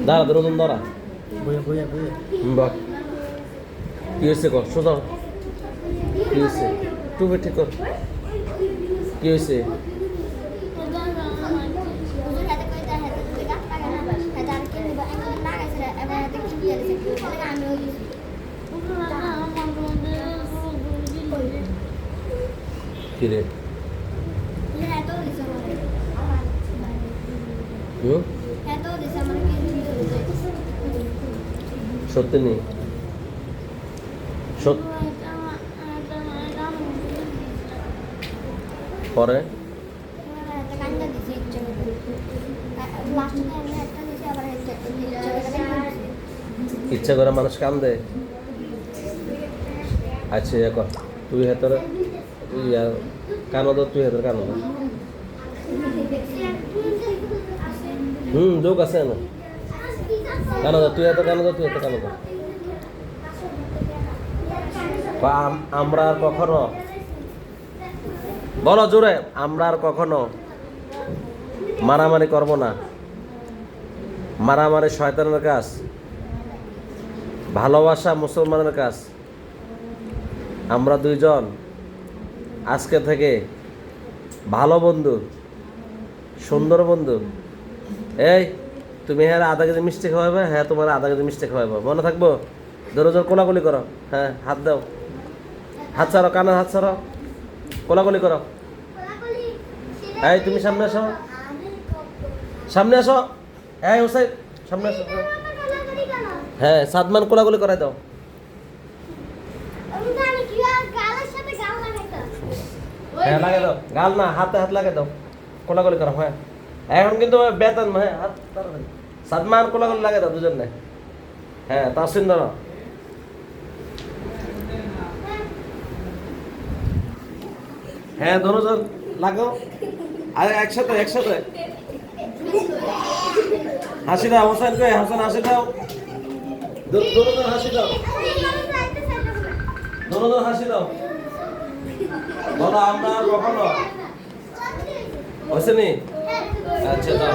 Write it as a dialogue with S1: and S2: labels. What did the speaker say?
S1: দাঁড়া দুজন দাঁড়া
S2: বইয়া বইয়া বইয়া
S1: বাহ কি হয়েছে কর সোজা কি হয়েছে টুপি ঠিক কর কি হয়েছে কি রে সত্যি নেই পরে ইচ্ছা করে মানুষ কান্দে আচ্ছা কর তুই হেতর কানো দো তুই হেতর কানো দো যোগ আছে না কানো দো তুই হেতর কানো দো তুই হেতর কানো দো আমরা আর কখনো বলো জোরে আমরা আর কখনো মারামারি করব না মারামারি শয়তানের কাজ ভালোবাসা মুসলমানের কাজ আমরা দুইজন আজকে থেকে ভালো বন্ধু সুন্দর বন্ধু এই তুমি হ্যাঁ আধা কেজি মিষ্টি খাওয়াবে হ্যাঁ তোমার আধা কেজি মিষ্টি খাওয়াবো মনে থাকবো জোরে জোর কোলাকুলি করো হ্যাঁ হাত দাও হাত ছাড়ো কানে হাত ছাড়ো কোলাকুলি করো এই তুমি সামনে আসো সামনে আসো এই হোসাইন সামনে আসো হ্যাঁ সাদমান কোলাকুলি করাই দাও হ্যাঁ লাগে দাও গাল না হাতে হাত লাগে দাও কোলাকুলি করো হ্যাঁ এখন কিন্তু বেতন হ্যাঁ হাত সাদমান কোলাকুলি লাগে দাও দুজন না হ্যাঁ তাসিন ধরো হ্যাঁ দুজন লাগাও আরে একসাথে একসাথে হাসি দাও হোসেন কে হাসান হাসি দাও দুজন হাসি দাও দুজন হাসি দাও বলো আমরা কখনো হয়েছে নি আচ্ছা দাও